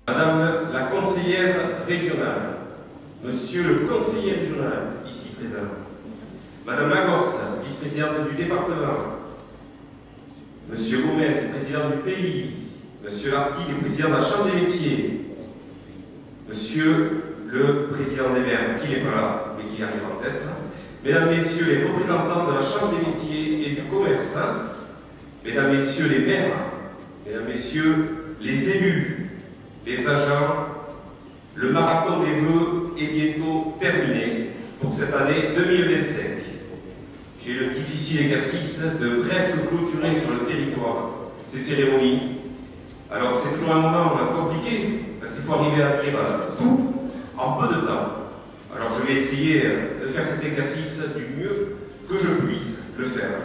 Madame la conseillère régionale, Monsieur le conseiller régional, ici présent, Madame Lagorce, vice-présidente du département, Monsieur Gomez, président du pays, Monsieur Lartigue, président de la Chambre des métiers, Monsieur le président des maires, qui n'est pas là, mais qui arrive en tête, Mesdames, Messieurs les représentants de la Chambre des métiers et du commerce, Mesdames, Messieurs les maires, Mesdames, Messieurs les élus, les agents, le marathon des vœux est bientôt terminé pour cette année 2025. J'ai le difficile exercice de presque clôturer sur le territoire ces cérémonies. Alors c'est toujours un moment compliqué, parce qu'il faut arriver à dire tout en peu de temps. Alors je vais essayer de faire cet exercice du mieux que je puisse le faire.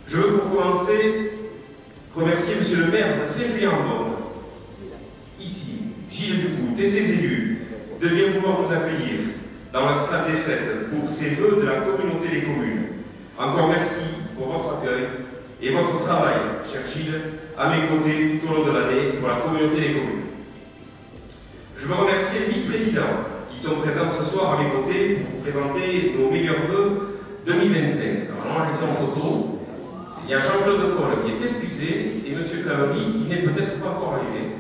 Je veux pour commencer remercier Monsieur le maire de Saint-Julien-en-Borne, ici, Gilles Ducout et ses élus, de bien vouloir nous accueillir dans la salle des fêtes pour ces vœux de la communauté des communes. Encore merci pour votre accueil et votre travail, cher Gilles, à mes côtés tout au long de l'année pour la communauté des communes. Je veux remercier les vice-présidents qui sont présents ce soir à mes côtés pour vous présenter nos meilleurs vœux 2025. Alors là, ils sont en photo. Il y a Jean-Claude Coll qui est excusé et M. Claverie qui n'est peut-être pas encore arrivé,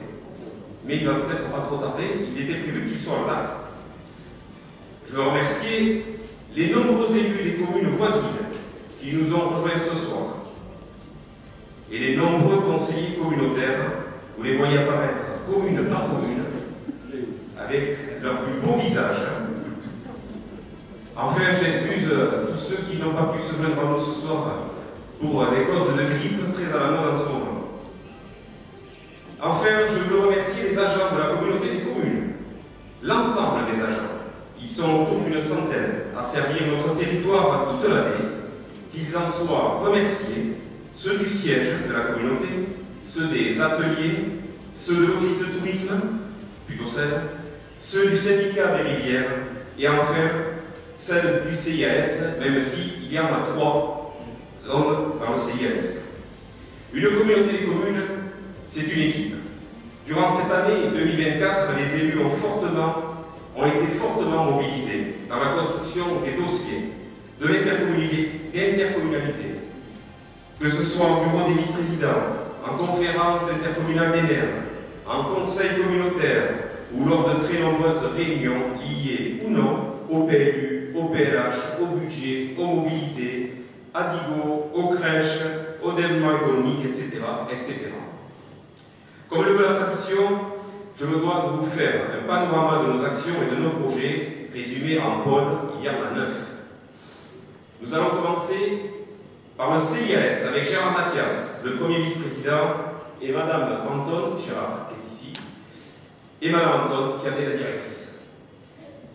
mais il va peut-être pas trop tarder, il était prévu qu'il soit là. Je veux remercier les nombreux élus des communes voisines qui nous ont rejoints ce soir et les nombreux conseillers communautaires, vous les voyez apparaître commune par commune avec leur plus beau visage. Enfin, j'excuse tous ceux qui n'ont pas pu se joindre à nous ce soir pour des causes de grippe très à la mode en ce moment. Enfin, je veux remercier les agents de la communauté des communes, l'ensemble des agents. Ils sont autour d'une centaine à servir notre territoire toute l'année, qu'ils en soient remerciés, ceux du siège de la communauté, ceux des ateliers, ceux de l'office de tourisme, plutôt ceux du syndicat des rivières, et enfin celle du CIAS, même s'il y en a 3 zones dans le CIAS. Une communauté des communes, c'est une équipe. Durant cette année 2024, les élus ont été fortement mobilisés dans la construction des dossiers de l'intercommunalité, que ce soit en bureau des vice-présidents, en conférence intercommunale des maires, en conseil communautaire ou lors de très nombreuses réunions liées ou non au PLU, au PLH, au budget, aux mobilités, à DIGO, aux crèches, au développement économique, etc., etc. Comme le veut la tradition, je me dois de vous faire un panorama de nos actions et de nos projets, résumés en pôles, il y en a 9. Nous allons commencer par le CIAS avec Gérard Napias, le premier vice-président, et Madame Anton, Gérard qui est ici, et Madame Anton qui en est la directrice.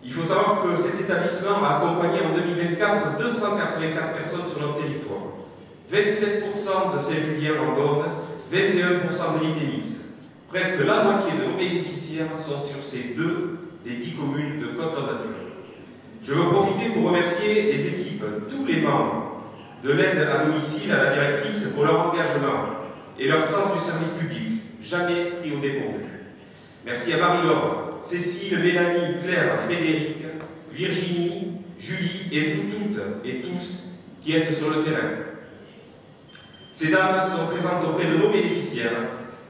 Il faut savoir que cet établissement a accompagné en 2024 284 personnes sur notre territoire, 27% de Saint-Julien-en-Borne, 21% de l'Ité-Mix. Presque la moitié de nos bénéficiaires sont sur ces 2 des 10 communes de Côte-d'Azur. Je veux profiter pour remercier les équipes, tous les membres de l'aide à domicile à la directrice pour leur engagement et leur sens du service public, jamais pris au dépourvu. Merci à Marie-Laure, Cécile, Mélanie, Claire, Frédéric, Virginie, Julie et vous toutes et tous qui êtes sur le terrain. Ces dames sont présentes auprès de nos bénéficiaires.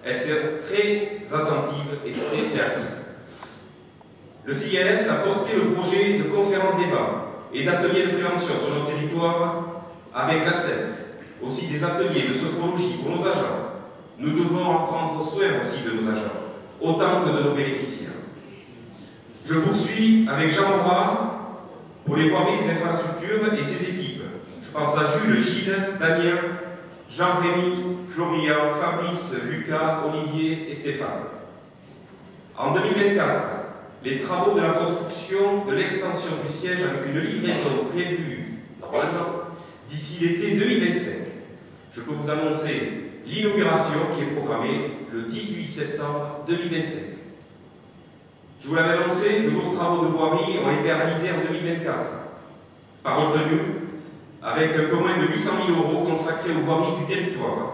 Elles sont très attentives et très réactives. Le CIAS a porté le projet de conférence-débat et d'ateliers de prévention sur notre territoire avec la CET, aussi des ateliers de sophrologie pour nos agents. Nous devons en prendre soin aussi de nos agents, autant que de nos bénéficiaires. Je poursuis avec Jean Morat pour les voiries des infrastructures et ses équipes. Je pense à Jules, Gilles, Damien, Jean-Rémy, Florian, Fabrice, Lucas, Olivier et Stéphane. En 2024, les travaux de la construction de l'extension du siège avec une livraison prévue normalement d'ici l'été 2025. Je peux vous annoncer l'inauguration qui est programmée le 18 septembre 2025. Je vous l'avais annoncé, de lourds travaux de voirie ont été réalisés en 2024. Parole tenue, avec un peu moins de 800 000 € consacrés aux voiries du territoire,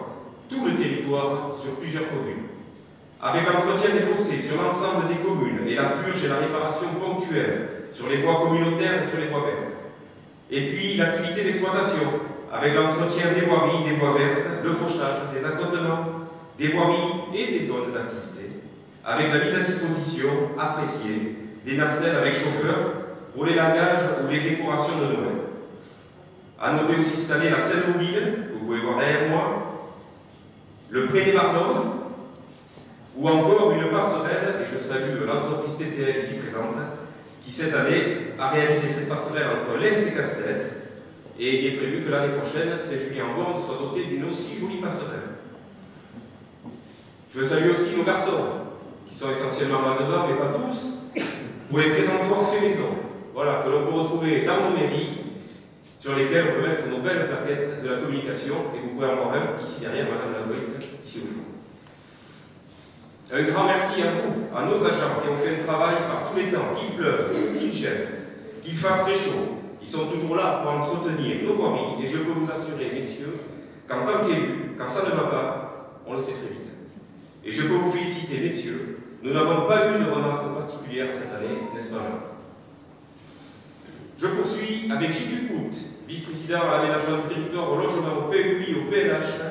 tout le territoire sur plusieurs communes. avec l'entretien des fossés sur l'ensemble des communes et la purge et la réparation ponctuelle sur les voies communautaires et sur les voies vertes. Et puis l'activité d'exploitation, avec l'entretien des voiries, des voies vertes, le fauchage, des accotements, des voiries et des zones d'activité, avec la mise à disposition, appréciée, des nacelles avec chauffeur pour les langages ou les décorations de Noël. À noter aussi cette année la selle mobile, que vous pouvez voir derrière moi, le pré des Bardons, ou encore une passerelle, et je salue l'entreprise TTL ici présente, qui cette année a réalisé cette passerelle entre Lens et Castelletz, et il est prévu que l'année prochaine, Saint-Julien-en-Borne soit doté d'une aussi jolie passerelle. Je salue aussi nos garçons, qui sont essentiellement là-dedans, mais pas tous, pour les présentoirs faits maison, voilà, que l'on peut retrouver dans nos mairies, sur lesquels on peut mettre nos belles plaquettes de la communication, et vous pouvez en voir un ici derrière, Madame Lavoie, ici au fond. Un grand merci à vous, à nos agents qui ont fait un travail par tous les temps, qu'il pleuve, qu'il gèle, qu'il fasse très chaud, ils sont toujours là pour entretenir nos voiries, et je peux vous assurer, messieurs, qu'en tant qu'élus, quand ça ne va pas, on le sait très vite. Et je peux vous féliciter, messieurs, nous n'avons pas eu de remarques particulières cette année, n'est-ce pas, Jean? Je poursuis avec Gilles Ducout, vice-président à l'aménagement du territoire, au logement, au PUI, au PLH,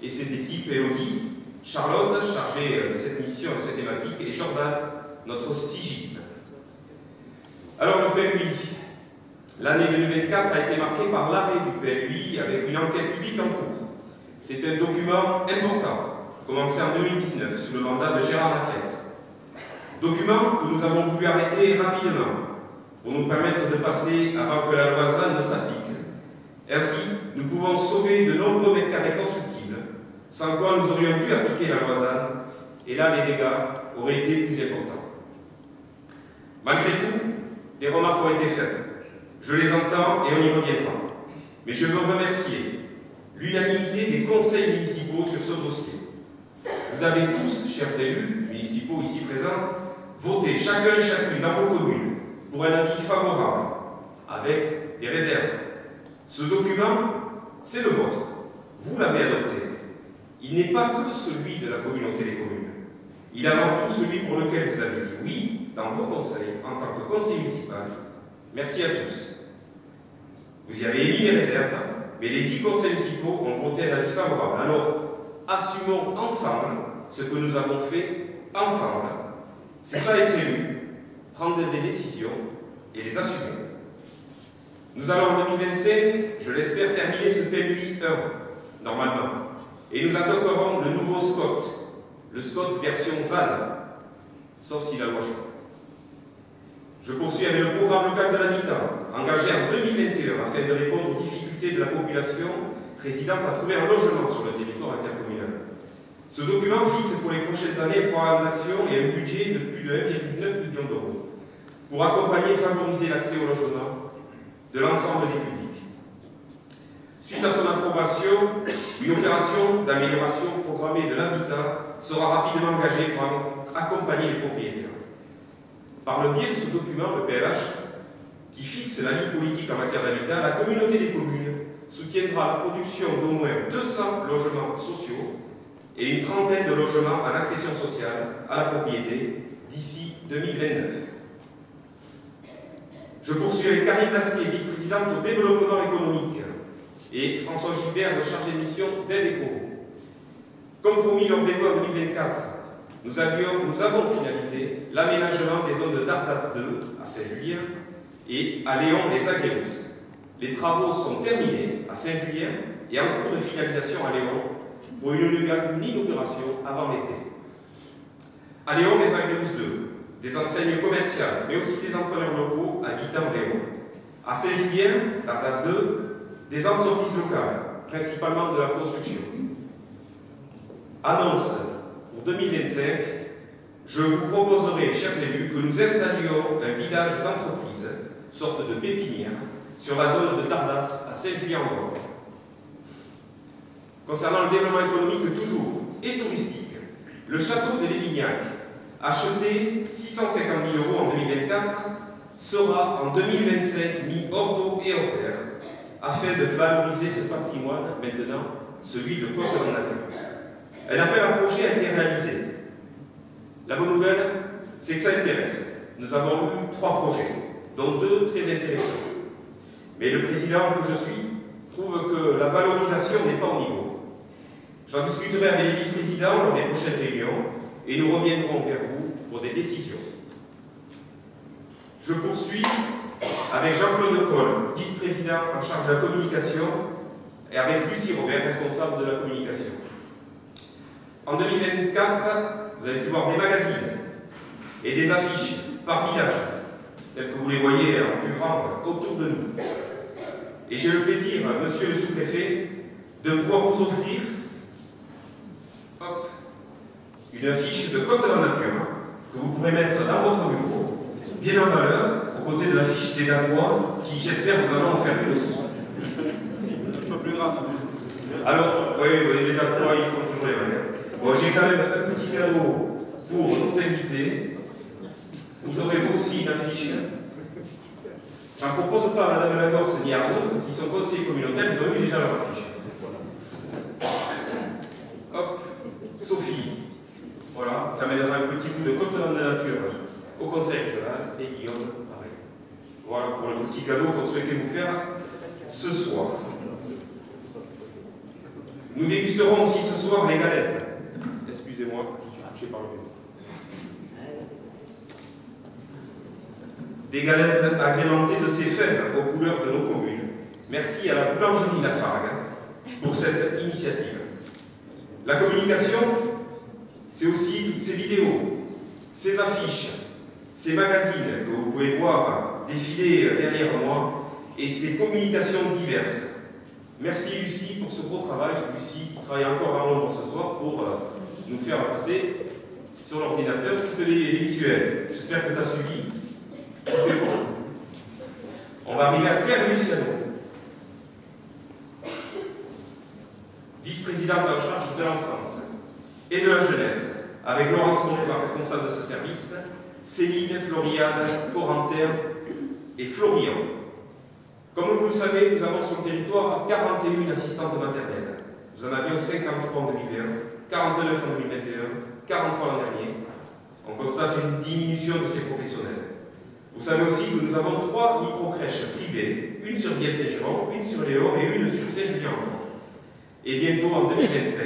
et ses équipes, Elodie, Charlotte, chargée de cette mission, de cette thématique, et Jordan, notre sigiste. Alors le PLUI, l'année 2024 a été marquée par l'arrêt du PLUI avec une enquête publique en cours. C'est un document important, commencé en 2019 sous le mandat de Gérard Lacresse. Document que nous avons voulu arrêter rapidement pour nous permettre de passer avant que la loi ZAN ne s'applique. Ainsi, nous pouvons sauver de nombreux mètres carrés constructibles, sans quoi nous aurions pu appliquer la loi ZAN, et là les dégâts auraient été plus importants. Malgré tout, des remarques ont été faites. Je les entends et on y reviendra. Mais je veux remercier l'unanimité des conseils municipaux sur ce dossier. Vous avez tous, chers élus municipaux ici présents, voté chacun et chacune dans vos communes pour un avis favorable, avec des réserves. Ce document, c'est le vôtre. Vous l'avez adopté. Il n'est pas que celui de la communauté des communes. Il est avant tout celui pour lequel vous avez dit oui dans vos conseils en tant que conseiller municipal. Merci à tous. Vous y avez émis des réserves, mais les 10 conseils municipaux ont voté un avis favorable. Alors, assumons ensemble ce que nous avons fait ensemble. C'est ça être élu, prendre des décisions et les assumer. Nous allons en 2025, je l'espère, terminer ce PLUI 1, normalement. Et nous attaquerons le nouveau SCOT, le SCOT version ZAN, sauf si la loi change. Je poursuis avec le programme local de l'habitat, engagé en 2021 afin de répondre aux difficultés de la population résidente à trouver un logement sur le territoire intercommunal. Ce document fixe pour les prochaines années un programme d'action et un budget de plus de 1,9 million d'euros pour accompagner et favoriser l'accès au logement de l'ensemble des publics. Suite à son approbation, une opération d'amélioration programmée de l'habitat sera rapidement engagée pour accompagner les propriétaires. Par le biais de ce document, le PLH, qui fixe la ligne politique en matière d'habitat, la communauté des communes soutiendra la production d'au moins 200 logements sociaux et une trentaine de logements en accession sociale à la propriété d'ici 2029. Je poursuis avec Karine Lasquet, vice-présidente au développement économique, et François Gilbert, le chargé de mission d'EDECO. Comme promis lors des voix en 2024, nous avons finalisé l'aménagement des zones de Dardas 2 à Saint-Julien et à Léon-les-Agréus. Les travaux sont terminés à Saint-Julien et en cours de finalisation à Léon pour une inauguration avant l'été. À Léon-les-Agréus 2, des enseignes commerciales, mais aussi des entrepreneurs locaux habitant Léon. À Saint-Julien, Dardas 2, des entreprises locales, principalement de la construction. Annonce pour 2025, je vous proposerai, chers élus, que nous installions un village d'entreprise, sorte de pépinière, sur la zone de Dardas à Saint-Julien-en-Borne. Concernant le développement économique toujours, et touristique, le château de Lévignac, acheté 650 000 € en 2024, sera en 2025 mis hors d'eau et hors terre, afin de valoriser ce patrimoine, maintenant celui de Côte en nature. Un appel à projet a été réalisé. La bonne nouvelle, c'est que ça intéresse. Nous avons eu 3 projets, dont 2 très intéressants. Mais le président que je suis trouve que la valorisation n'est pas au niveau. J'en discuterai avec les vice-présidents lors des prochaines réunions et nous reviendrons vers vous pour des décisions. Je poursuis avec Jean-Claude Coll, vice-président en charge de la communication, et avec Lucie Robert, responsable de la communication. En 2024, vous avez pu voir des magazines et des affiches par village, telles que vous les voyez en plus grand autour de nous. Et j'ai le plaisir, monsieur le sous-préfet, de pouvoir vous offrir une affiche de Côte de la Nature que vous pourrez mettre dans votre bureau, bien en valeur, aux côtés de l'affiche des Danois, qui, j'espère, vous allons en faire une aussi. Un peu plus grave. Alors, oui, les Danois, ils font toujours les manières. Bon, j'ai quand même un petit cadeau pour nos invités. Vous aurez aussi une affiche. J'en propose pas à Madame Lagorce ni à Arnaud, parce qu'ils sont conseillers communautaires, ils ont eu déjà leur affiche. Hop, Sophie. Voilà, ça m'aidera un petit coup de Côte de la Nature au conseil régional, et Guillaume, pareil. Voilà pour le petit cadeau qu'on souhaitait vous faire ce soir. Nous dégusterons aussi ce soir les galettes. Excusez-moi, je suis touché par le vélo. Des galettes agrémentées de ces fèves aux couleurs de nos communes. Merci à la boulangerie Lafargue pour cette initiative. La communication, c'est aussi toutes ces vidéos, ces affiches, ces magazines que vous pouvez voir défiler derrière moi et ces communications diverses. Merci Lucie pour ce beau travail. Lucie qui travaille encore dans l'ombre ce soir pour nous faire passer sur l'ordinateur toutes les visuels. J'espère que tu as suivi. Tout est bon. On va arriver à Claire Luciano, vice-présidente en charge de l'enfance et de la jeunesse, avec Laurence Montréal, responsable de ce service, Céline, Floriane, Corentin et Florian. Comme vous le savez, nous avons sur le territoire 41 assistantes maternelles. Nous en avions 53 en 2020, 49 en 2021, 43 l'an dernier. On constate une diminution de ces professionnels. Vous savez aussi que nous avons 3 micro-crèches privées, une sur Vielle-Saint-Jean, une sur Léon et une sur Saint-Julien. Et bientôt en 2025,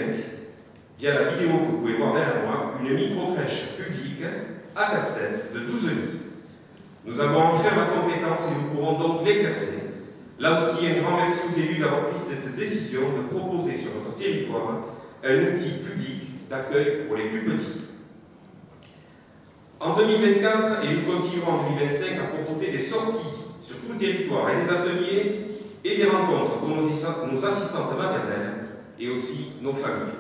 via la vidéo que vous pouvez voir derrière moi, une micro-crèche publique à Castens de 12 lits. Nous avons enfin la compétence et nous pourrons donc l'exercer. Là aussi, un grand merci aux élus d'avoir pris cette décision de proposer sur notre territoire un outil public d'accueil pour les plus petits. En 2024, et nous continuerons en 2025 à proposer des sorties sur tout le territoire et des ateliers et des rencontres pour nos assistantes maternelles et aussi nos familles.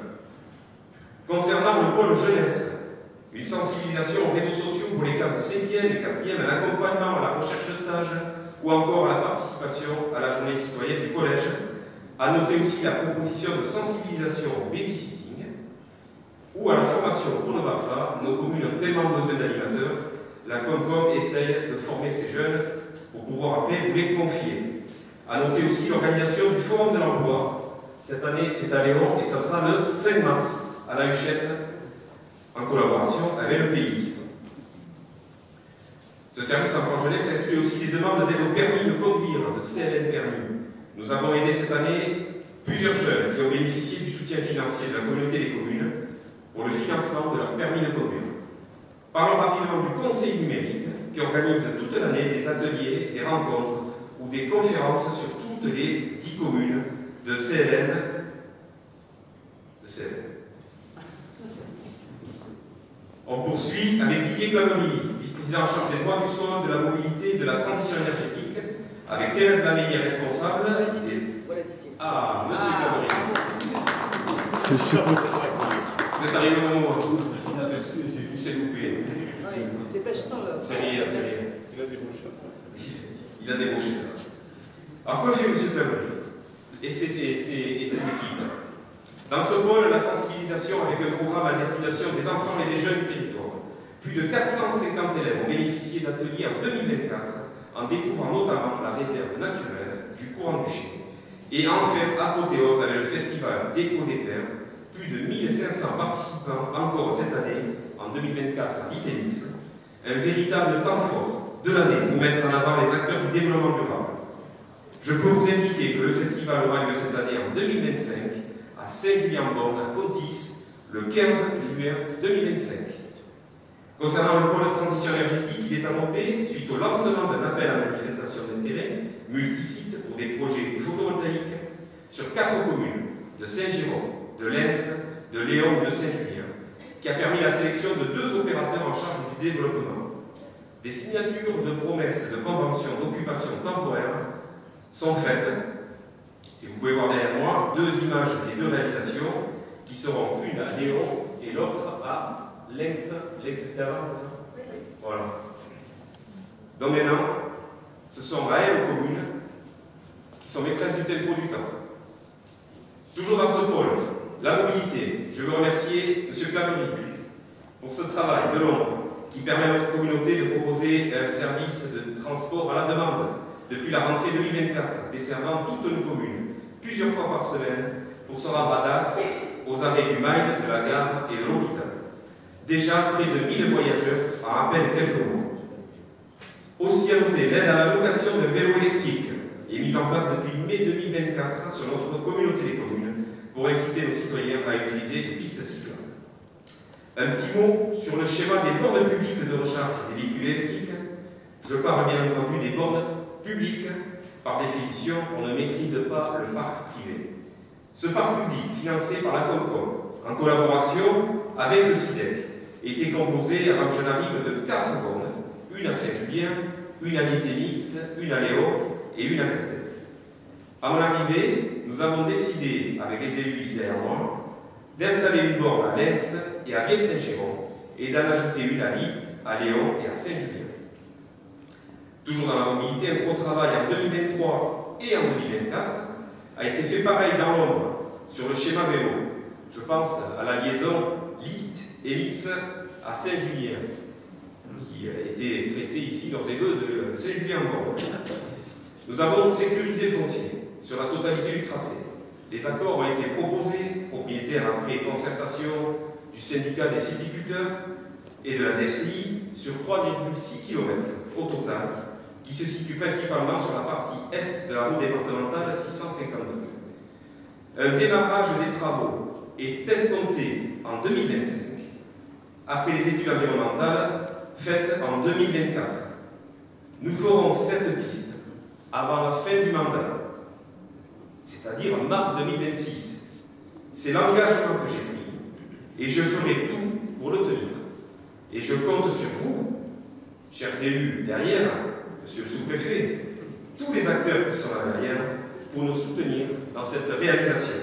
Concernant le pôle jeunesse, une sensibilisation aux réseaux sociaux pour les classes 5e et 4e, un accompagnement à la recherche de stage ou encore la participation à la journée citoyenne du collège. À noter aussi la proposition de sensibilisation au babysitting ou à la formation pour le BAFA. Nos communes ont tellement besoin d'animateurs. La Comcom essaye de former ces jeunes pour pouvoir après vous les confier. À noter aussi l'organisation du Forum de l'emploi. Cette année, c'est à Léon et ça sera le 5 mars à la Huchette en collaboration avec le pays. Ce service enfant jeunesse inclut aussi les demandes d'aide au permis de conduire, de CLN permis. Nous avons aidé cette année plusieurs jeunes qui ont bénéficié du soutien financier de la communauté des communes pour le financement de leur permis de conduire. Parlons rapidement du conseil numérique qui organise toute l'année des ateliers, des rencontres ou des conférences sur toutes les 10 communes de CLN. On poursuit avec Didier Cavoli, vice-président en charge des droits du sol, de la mobilité et de la transition énergétique, avec Thérèse Laménier, responsable des... Ah, monsieur Cavoli. Vous êtes arrivé au moment où c'est loupé. Dépêche-toi. C'est rien, c'est rien. Il a débouché. Il a débouché. Alors, que fait monsieur Cavoli et ses équipes? Dans ce pôle, la sensibilisation avec un programme à destination des enfants et des jeunes du territoire. Plus de 450 élèves ont bénéficié d'ateliers en 2024 en découvrant notamment la réserve naturelle du Courant-Duché. Et enfin, apothéose avec le festival Déco des Pères, plus de 1500 participants encore cette année, en 2024 à Vitelix, un véritable temps fort de l'année pour mettre en avant les acteurs du développement durable. Je peux vous indiquer que le festival aura lieu cette année en 2025 à Saint-Julien-Borne, à Contis, le 15 juin 2025. Concernant le pôle de transition énergétique, il est à noter, suite au lancement d'un appel à manifestation d'intérêt multisite pour des projets photovoltaïques sur 4 communes, de Saint-Géron, de Lens, de Léon et de Saint-Julien, qui a permis la sélection de 2 opérateurs en charge du développement. Des signatures de promesses de conventions d'occupation temporaire sont faites, et vous pouvez voir derrière moi 2 images des 2 réalisations qui seront une à Léon et l'autre à Lens, c'est avant, c'est ça? Voilà. Donc maintenant, ce sont là les communes qui sont maîtresses du tempo du temps. Toujours dans ce pôle, la mobilité. Je veux remercier M. Clamery pour ce travail de l'ombre qui permet à notre communauté de proposer un service de transport à la demande depuis la rentrée 2024, desservant toutes nos communes, plusieurs fois par semaine, pour se rendre à Dax, aux arrêts du Mail, de la gare et de l'hôpital. Déjà près de 1000 voyageurs en à peine quelques mois. Aussi à noter, l'aide à la location de vélos électriques est mise en place depuis mai 2024 sur notre communauté des communes pour inciter nos citoyens à utiliser les pistes cyclables. Un petit mot sur le schéma des bornes publiques de recharge des véhicules électriques. Je parle bien entendu des bornes publiques. Par définition, on ne maîtrise pas le parc privé. Ce parc public, financé par la Comcom, en collaboration avec le SIDEC, était composé, avant que je n'arrive, de 4 bornes, une à Saint-Julien, une à Vitelix, une à Léon et une à Caspès. À mon arrivée, nous avons décidé, avec les élus ici derrière moi, d'installer une borne à Lens et à Vielle-Saint-Géron et d'en ajouter une à Litte, à Léon et à Saint-Julien. Toujours dans la mobilité, un gros travail en 2023 et en 2024 a été fait pareil dans l'ombre, sur le schéma vélo. Je pense à la liaison Litte et Lix à Saint-Julien, qui a été traité ici dans les deux de Saint-Julien-Borne. Nous avons sécurisé foncier sur la totalité du tracé. Les accords ont été proposés, propriétaires après concertation du syndicat des sylviculteurs et de la DFCI, sur 3,6 km au total, qui se situe principalement sur la partie est de la route départementale 652. Un démarrage des travaux est escompté en 2025, après les études environnementales faites en 2024. Nous ferons cette piste avant la fin du mandat, c'est-à-dire en mars 2026. C'est l'engagement que j'ai pris et je ferai tout pour le tenir. Et je compte sur vous, chers élus derrière, monsieur le sous-préfet, tous les acteurs qui sont là derrière, pour nous soutenir dans cette réalisation.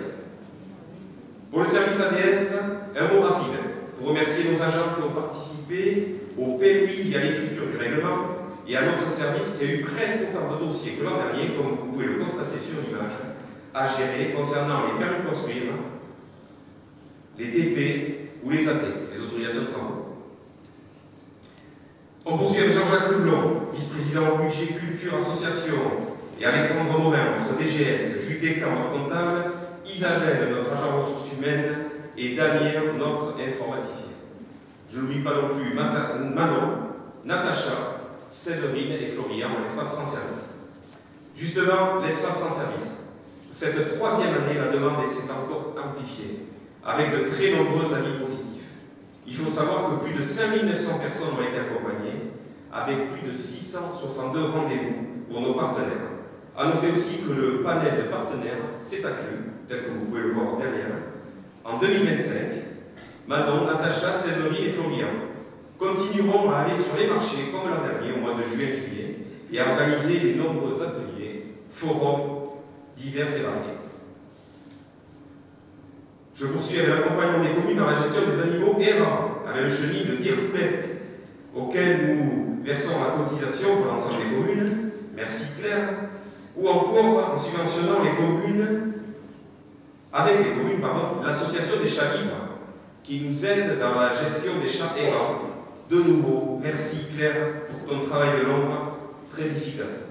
Pour le service ADS, un mot rapide pour remercier nos agents qui ont participé au PLUI via l'écriture du règlement et à notre service qui a eu presque autant de dossiers que l'an dernier, comme vous pouvez le constater sur l'image, à gérer concernant les permis de construire, les DP ou les AT, les autorisations de travaux. On poursuit avec Jean-Jacques Leblon, vice-président au budget Culture Association, et Alexandre Morin, notre DGS, Jules Descamps, notre comptable, Isabelle, notre agent ressources humaines, et Damien, notre informaticien. Je n'oublie pas non plus Manon, Natacha, Séverine et Florian, l'espace France Service. Justement, l'espace France Service. Pour cette 3e année, la demande s'est encore amplifiée, avec de très nombreux avis positifs. Il faut savoir que plus de 5900 personnes ont été accompagnées, avec plus de 662 rendez-vous pour nos partenaires. A noter aussi que le panel de partenaires s'est accru, tel que vous pouvez le voir derrière. En 2025, Manon, Natacha, Séverine et Florian continueront à aller sur les marchés comme l'an dernier, au mois de juin et juillet, et à organiser de nombreux ateliers, forums divers et variés. Je poursuis avec l'accompagnement des communes dans la gestion des animaux errants, avec le chenil de Birpet, auquel nous versons la cotisation pour l'ensemble des communes, merci Claire, ou encore en subventionnant les communes, avec les communes, pardon, l'association des chats libres, qui nous aide dans la gestion des chats errants. De nouveau, merci Claire pour ton travail de l'ombre, très efficace.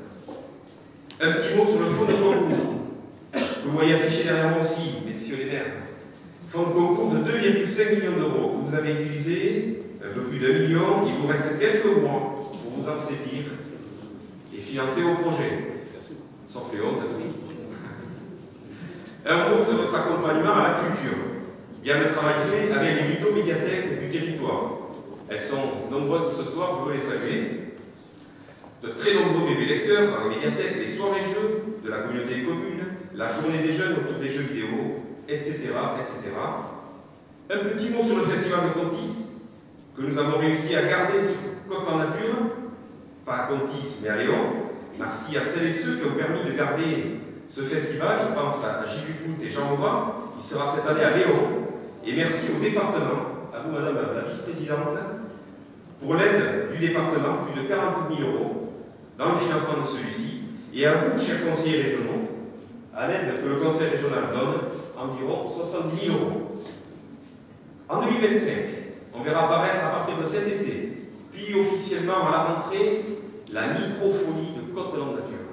Un petit mot sur le fonds de concours, que vous voyez affiché derrière moi aussi, messieurs les maires. fonds de concours de 2,5 millions d'euros que vous avez utilisé, un peu plus d'1 million. Il vous reste quelques mois pour vous en saisir et financer vos projets. Sauf les hontes. Un mot sur votre accompagnement à la culture. Bien le travail fait avec les ludomédiathèques du territoire. Elles sont nombreuses ce soir, je veux les saluer. De très nombreux bébés lecteurs dans les médiathèques, les soirées-jeux de la communauté des communes, la journée des jeunes autour des jeux vidéo, etc., etc. Un petit mot sur le festival de Contis, que nous avons réussi à garder sur Côte en Nature, pas à Contis, mais à Léon. Merci à celles et ceux qui ont permis de garder ce festival. Je pense à Gilles Duclout et Jean Aubin, qui sera cette année à Léon. Et merci au département, à vous madame la vice-présidente, pour l'aide du département, plus de 40 000 € dans le financement de celui-ci, et à vous, chers conseillers régionaux, à l'aide que le conseil régional donne, environ 70 000 €. En 2025, on verra apparaître à partir de cet été, puis officiellement à la rentrée, la microfolie de Côte-Landes Nature,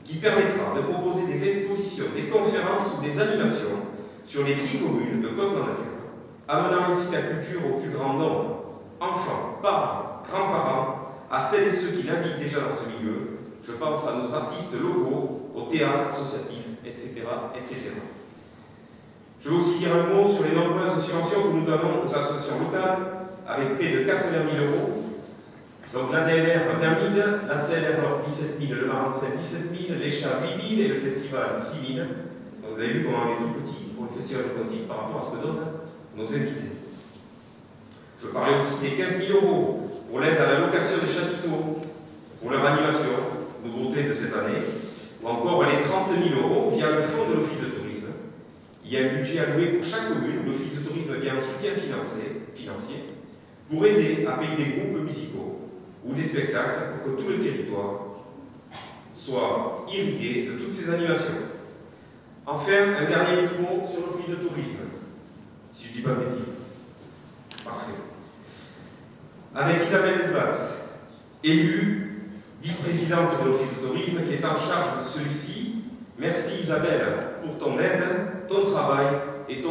qui permettra de proposer des expositions, des conférences ou des animations sur les 10 communes de Côte-Landes Nature, amenant ainsi la culture au plus grand nombre, enfants, parents, grands-parents, à celles et ceux qui naviguent déjà dans ce milieu. Je pense à nos artistes locaux, au théâtre associatif, etc., etc. Je veux aussi dire un mot sur les nombreuses subventions que nous donnons aux associations locales, avec près de 80 000 €. Donc la DLR 20 000, la CLR 17 000, le Marensin 17 000, l'ECHA 8 000 et le Festival 6 000. Donc vous avez vu comment on est tout petit pour le Festival de Contis par rapport à ce que donnent nos invités. Je parlais aussi des 15 000 € pour l'aide à la location des chapiteaux, pour leur animation, nouveauté de cette année, ou encore les 30 000 € via le fonds de l'Office de tourisme. Il y a un budget alloué pour chaque commune, l'Office de tourisme vient en soutien financier pour aider à payer des groupes musicaux ou des spectacles pour que tout le territoire soit irrigué de toutes ces animations. Enfin, un dernier mot sur l'Office de tourisme, si je ne dis pas de bêtises. Parfait. Avec Isabelle Esbatz, élue vice-présidente de l'Office de tourisme qui est en charge de celui-ci. Merci Isabelle pour ton aide, ton travail et ton